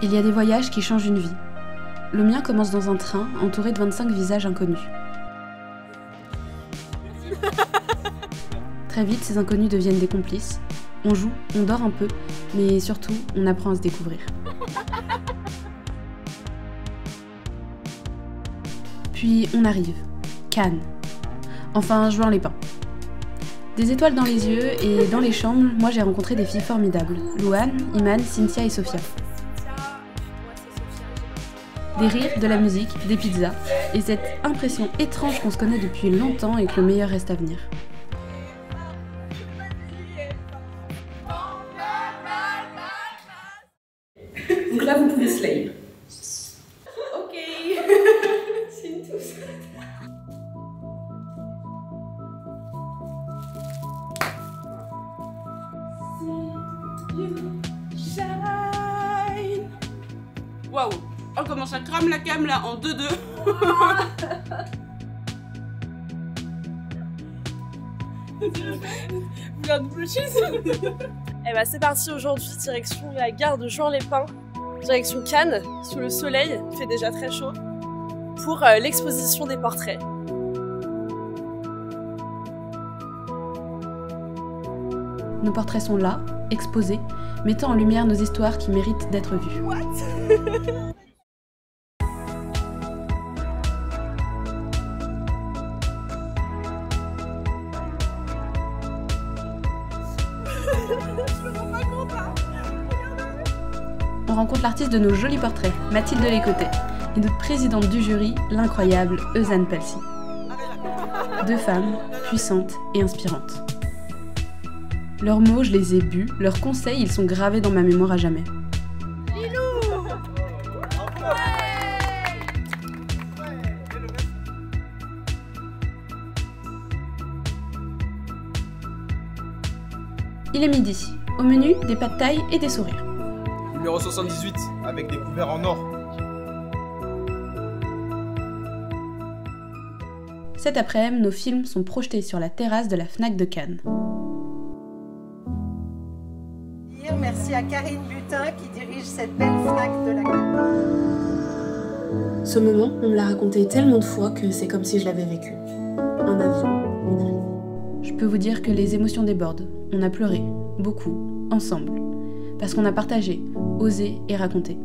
Il y a des voyages qui changent une vie. Le mien commence dans un train, entouré de 25 visages inconnus. Très vite, ces inconnus deviennent des complices. On joue, on dort un peu, mais surtout, on apprend à se découvrir. Puis on arrive. Cannes. Enfin, Juan-les-Pins. Des étoiles dans les yeux et dans les chambres, moi j'ai rencontré des filles formidables. Louane, Iman, Cynthia et Sophia. Des rires, de la musique, des pizzas, et cette impression étrange qu'on se connaît depuis longtemps et que le meilleur reste à venir. Donc là vous pouvez slay. Ok. C'est tous. Waouh. Oh comment ça crame la cam là en 2-2. La double cheese. Et bah c'est parti aujourd'hui, direction la gare de Juan-les-Pins, direction Cannes, sous le soleil, il fait déjà très chaud, pour l'exposition des portraits. Nos portraits sont là, exposés, mettant en lumière nos histoires qui méritent d'être vues. What? On rencontre l'artiste de nos jolis portraits, Mathilde Lécotet, et notre présidente du jury, l'incroyable Eusanne Palsy. Deux femmes, puissantes et inspirantes. Leurs mots, je les ai bus, leurs conseils, ils sont gravés dans ma mémoire à jamais. Il est midi. Au menu, des pâtes thaï et des sourires. Numéro 78, avec des couverts en or. Cet après-midi, nos films sont projetés sur la terrasse de la Fnac de Cannes. Merci à Karine Butin qui dirige cette belle Fnac de la Cannes. Ce moment, on me l'a raconté tellement de fois que c'est comme si je l'avais vécu. Un avion, une rive. Je peux vous dire que les émotions débordent. On a pleuré, beaucoup, ensemble. Parce qu'on a partagé, osé et raconté.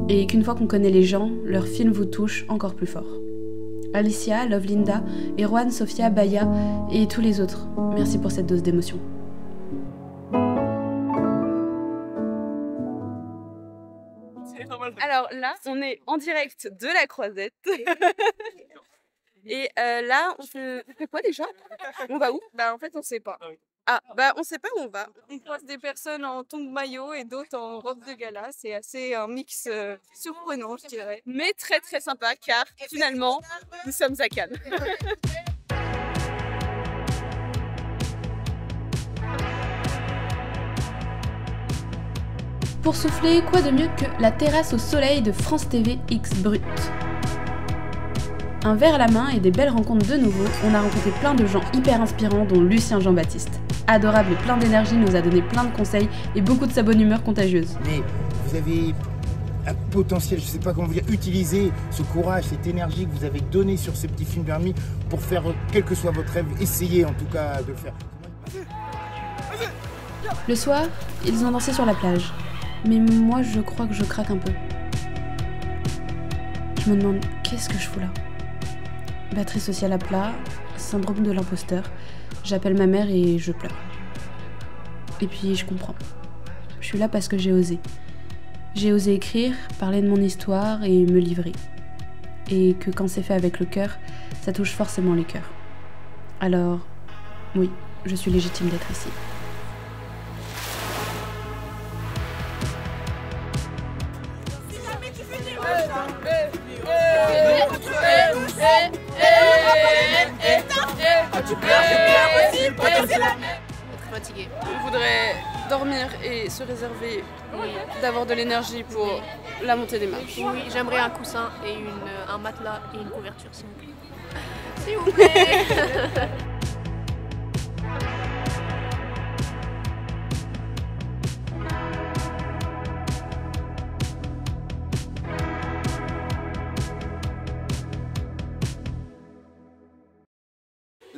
Et qu'une fois qu'on connaît les gens, leurs films vous touchent encore plus fort. Alicia, Love Linda, Erwan, Sophia, Baya et tous les autres, merci pour cette dose d'émotion. Alors là, on est en direct de la Croisette. Et là, on fait quoi déjà? On va où? Bah en fait on sait pas. Ah, bah on sait pas où on va. On croise des personnes en tongs maillot et d'autres en robe de gala, c'est assez un mix surprenant je dirais. Mais très très sympa car finalement, nous sommes à Cannes. Pour souffler, quoi de mieux que la terrasse au soleil de France TV X Brut. Un verre à la main et des belles rencontres de nouveau, on a rencontré plein de gens hyper inspirants dont Lucien Jean-Baptiste. Adorable et plein d'énergie, nous a donné plein de conseils et beaucoup de sa bonne humeur contagieuse. Mais vous avez un potentiel, je sais pas comment vous dire, utiliser ce courage, cette énergie que vous avez donnée sur ce petit film permis pour faire quel que soit votre rêve, essayez en tout cas de le faire. Le soir, ils ont dansé sur la plage. Mais moi, je crois que je craque un peu. Je me demande, qu'est-ce que je fous là? Batterie sociale à plat, syndrome de l'imposteur. J'appelle ma mère et je pleure. Et puis, je comprends. Je suis là parce que j'ai osé. J'ai osé écrire, parler de mon histoire et me livrer. Et que quand c'est fait avec le cœur, ça touche forcément les cœurs. Alors, oui, je suis légitime d'être ici. Fatigué. On voudrait dormir et se réserver d'avoir de l'énergie pour la montée des marches. Oui, j'aimerais un coussin et un matelas et une couverture s'il vous plaît. S'il vous plaît.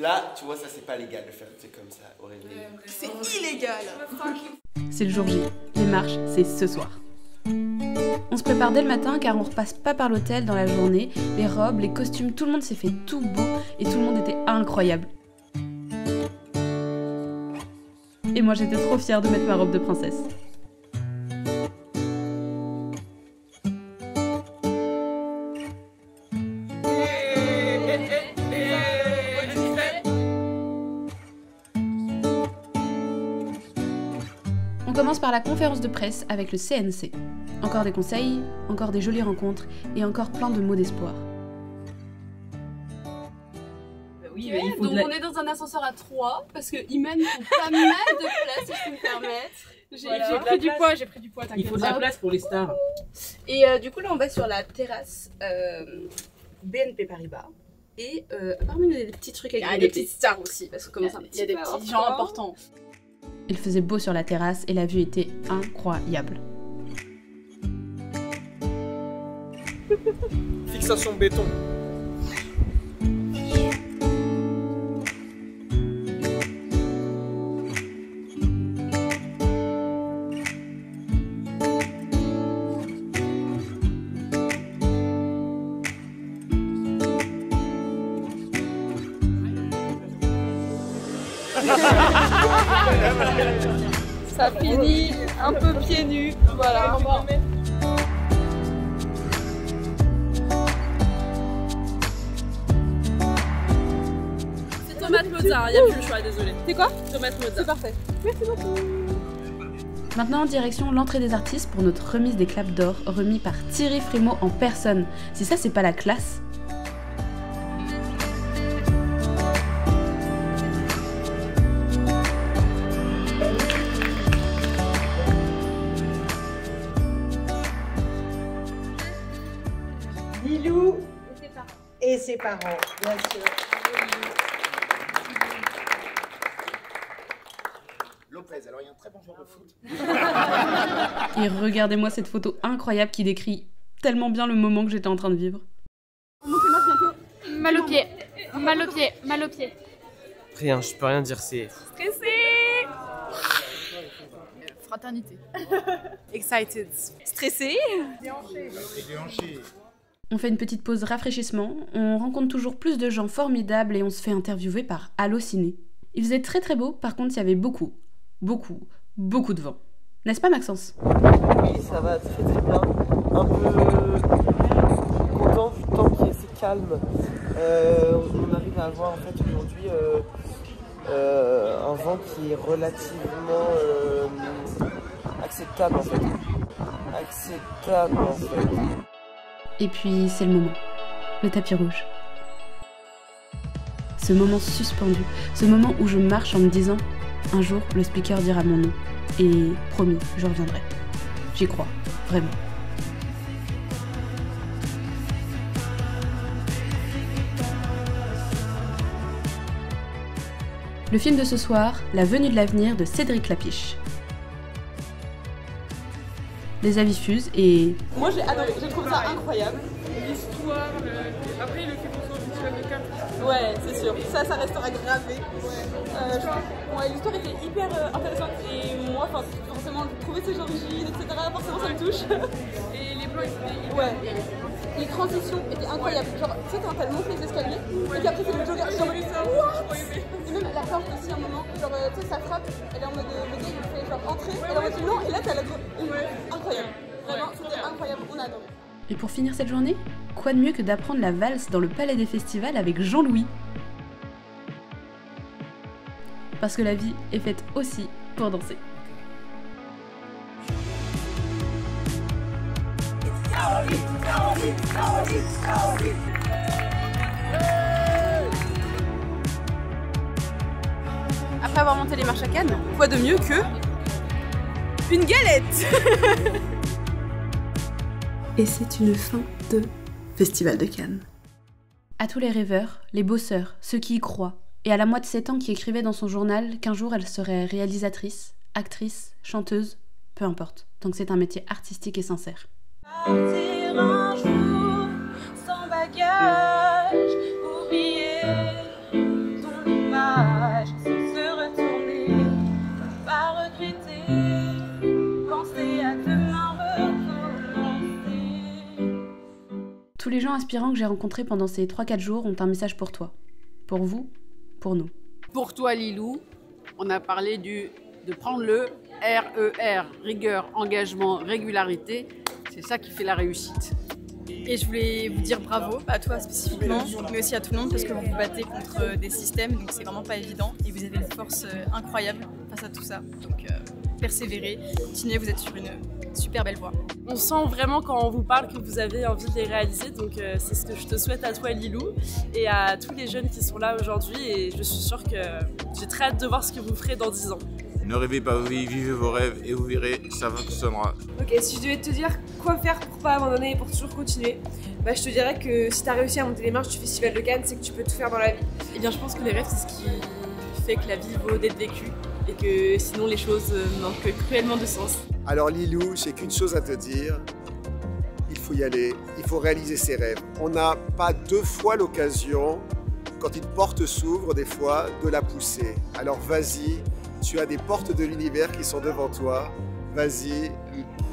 Là, tu vois, ça c'est pas légal de faire comme ça au réveil. C'est illégal. C'est le jour J. Les marches, c'est ce soir. On se prépare dès le matin car on repasse pas par l'hôtel dans la journée. Les robes, les costumes, tout le monde s'est fait tout beau et tout le monde était incroyable. Et moi j'étais trop fière de mettre ma robe de princesse. On commence par la conférence de presse avec le CNC. Encore des conseils, encore des jolies rencontres et encore plein de mots d'espoir. Oui, mais donc on est dans un ascenseur à 3 parce que Iman prend pas mal de place, si je peux me permettre. J'ai pris du poids, t'inquiète. Il faut de la place pour les stars. Et du coup là on va sur la terrasse BNP Paribas. Et parmi les petits trucs avec des petites stars aussi, parce que comme ça, il y a des petits gens importants. Il faisait beau sur la terrasse et la vue était incroyable. Fixation béton. Ça finit un peu pieds nus, voilà. C'est tomate mozza, il n'y a plus le choix, désolé. C'est quoi? Tomate mozza. C'est parfait. Merci beaucoup. Maintenant en direction l'entrée des artistes pour notre remise des claps d'or remis par Thierry Frémaux en personne. Si ça c'est pas la classe. Lilou et ses parents, bien sûr. Lopez, alors il y a un très bon joueur de foot. Et regardez-moi cette photo incroyable qui décrit tellement bien le moment que j'étais en train de vivre. Mal au pied, mal au pied, mal au pied. Rien, je peux rien dire, c'est... Stressé. Fraternité. Excited. Stressé. Déhanché. On fait une petite pause rafraîchissement, on rencontre toujours plus de gens formidables et on se fait interviewer par Allociné. Il faisait très très beau, par contre il y avait beaucoup de vent. N'est-ce pas Maxence? Oui, ça va très très bien. Un peu content du temps qui est assez calme. On arrive à avoir en fait aujourd'hui un vent qui est relativement acceptable en fait. Acceptable en fait. Et puis c'est le moment, le tapis rouge. Ce moment suspendu, ce moment où je marche en me disant « Un jour, le speaker dira mon nom. Et promis, je reviendrai. » J'y crois, vraiment. Le film de ce soir, La venue de l'avenir de Cédric Lapiche. Les avis fusent et... Moi j'ai adoré, j'ai trouvé ça incroyable. L'histoire, après le fait qu'on soit au festival de Cannes. Ouais, c'est sûr, ça restera gravé. Ouais, l'histoire était hyper intéressante et moi, forcément, trouver ses origines, etc., forcément ça me touche. Et les plans étaient ouais. Les transitions étaient incroyables. Genre, tu sais, quand t'as monté les escaliers, et puis après c'est le Joker. Genre, what? Et même la porte aussi, un moment, genre, tu sais, ça frappe, elle est en mode, le gars il fait genre entrer, elle est en mode non, et là t'as la incroyable. Vraiment, c'était incroyable, on a adoré. Et pour finir cette journée, quoi de mieux que d'apprendre la valse dans le palais des festivals avec Jean-Louis? Parce que la vie est faite aussi pour danser. Après avoir monté les marches à Cannes, quoi de mieux que une galette? Et c'est une fin de Festival de Cannes. À tous les rêveurs, les bosseurs, ceux qui y croient, et à la moi de 7 ans qui écrivait dans son journal qu'un jour elle serait réalisatrice, actrice, chanteuse, peu importe, tant que c'est un métier artistique et sincère. Partir un jour sans bagage, oublier ton gens inspirants que j'ai rencontrés pendant ces 3-4 jours ont un message pour toi. Pour vous, pour nous. Pour toi, Lilou, on a parlé de prendre le RER, rigueur, engagement, régularité. C'est ça qui fait la réussite. Et je voulais vous dire bravo, à toi spécifiquement, mais aussi à tout le monde parce que vous vous battez contre des systèmes, donc c'est vraiment pas évident. Et vous avez une force incroyable face à tout ça. Donc persévérez, continuez, vous êtes sur une super belle voie. On sent vraiment quand on vous parle que vous avez envie de les réaliser, donc c'est ce que je te souhaite à toi Lilou et à tous les jeunes qui sont là aujourd'hui, et je suis sûre que j'ai très hâte de voir ce que vous ferez dans 10 ans. Ne rêvez pas, vivez vos rêves et vous verrez, ça fonctionnera. Ok, si je devais te dire quoi faire pour pas abandonner et pour toujours continuer, bah je te dirais que si tu as réussi à monter les marches du Festival de Cannes, c'est que tu peux tout faire dans la vie. Eh bien je pense que les rêves c'est ce qui fait que la vie vaut d'être vécue et que sinon les choses manquent cruellement de sens. Alors Lilou, j'ai qu'une chose à te dire, il faut y aller, il faut réaliser ses rêves. On n'a pas 2 fois l'occasion, quand une porte s'ouvre des fois, de la pousser. Alors vas-y, tu as des portes de l'univers qui sont devant toi, vas-y,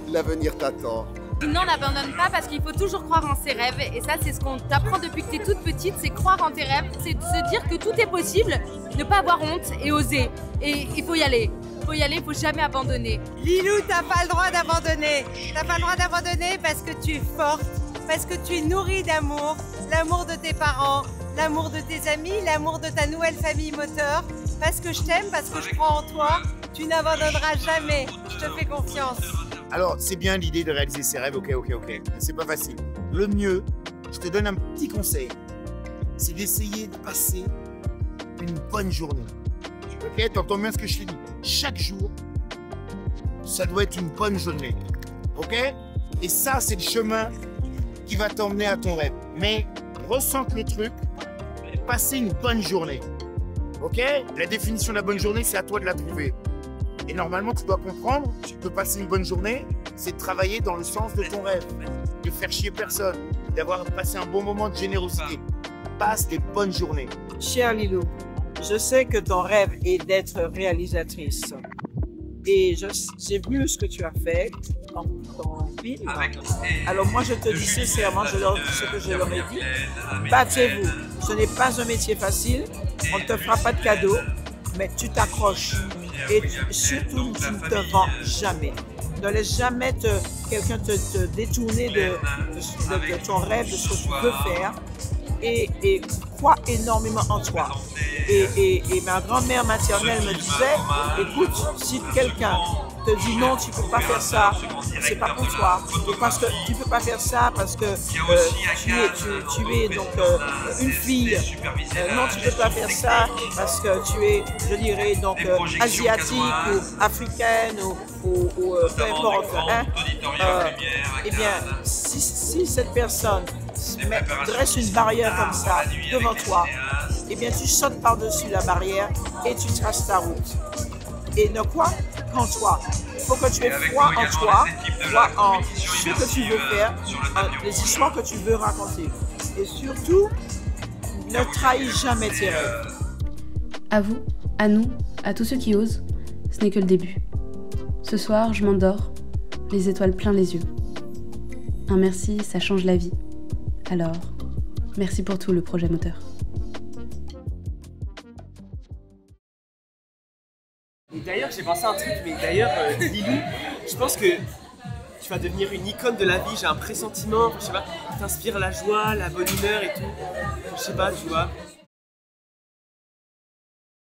l'avenir t'attend. Non, n'abandonne pas parce qu'il faut toujours croire en ses rêves et ça c'est ce qu'on t'apprend depuis que tu es toute petite, c'est croire en tes rêves, c'est de se dire que tout est possible, ne pas avoir honte et oser. Et il faut y aller. Il faut jamais abandonner. Lilou, t'as pas le droit d'abandonner. T'as pas le droit d'abandonner parce que tu es forte, parce que tu es nourrie d'amour, l'amour de tes parents, l'amour de tes amis, l'amour de ta nouvelle famille moteur. Parce que je t'aime, parce que je crois en toi, tu n'abandonneras jamais. Je te fais confiance. Alors, c'est bien l'idée de réaliser ses rêves, ok. C'est pas facile. Le mieux, je te donne un petit conseil, c'est d'essayer de passer une bonne journée. Ok, t'entends bien ce que je te dis. Chaque jour, ça doit être une bonne journée. Ok? Et ça, c'est le chemin qui va t'emmener à ton rêve. Mais ressente le truc, passer une bonne journée. Ok? La définition de la bonne journée, c'est à toi de la trouver. Et normalement, tu dois comprendre, tu peux passer une bonne journée, c'est de travailler dans le sens de ton rêve, de faire chier personne, d'avoir passé un bon moment de générosité. Passe des bonnes journées. Chère Lilou, je sais que ton rêve est d'être réalisatrice. Et j'ai vu ce que tu as fait dans ton film. Alors moi, je te dis sincèrement, ce que je leur ai dit, battez-vous. Ce n'est pas un métier facile, on ne te fera pas de cadeau, mais tu t'accroches. Et surtout, tu ne te vends jamais. Ne laisse jamais quelqu'un te détourner de ton rêve, de ce que tu veux faire. Et crois énormément en toi. Et ma grand-mère maternelle me disait, écoute, si quelqu'un te dit non, tu ne peux pas faire ça, c'est pas pour toi. Et parce que tu ne peux pas faire ça parce que tu es donc une fille. Non, tu ne peux pas faire ça parce que tu es, je dirais, donc asiatique ou africaine ou peu importe. Hein? Eh bien, si cette personne dresse une barrière comme ça devant toi, eh bien tu sautes par-dessus la barrière et tu traces ta route. Et ne crois qu'en toi. Il faut que tu aies foi en toi, foi en ce que tu veux faire, les histoires que tu veux raconter. Et surtout, ne trahis jamais tes rêves. À vous, à nous, à tous ceux qui osent, ce n'est que le début. Ce soir, je m'endors, les étoiles plein les yeux. Un merci, ça change la vie. Alors, merci pour tout le projet moteur. Et d'ailleurs, j'ai pensé à un truc, mais d'ailleurs, Lilou, je pense que tu vas devenir une icône de la vie, j'ai un pressentiment, je sais pas, t'inspires la joie, la bonne humeur et tout, je sais pas, tu vois.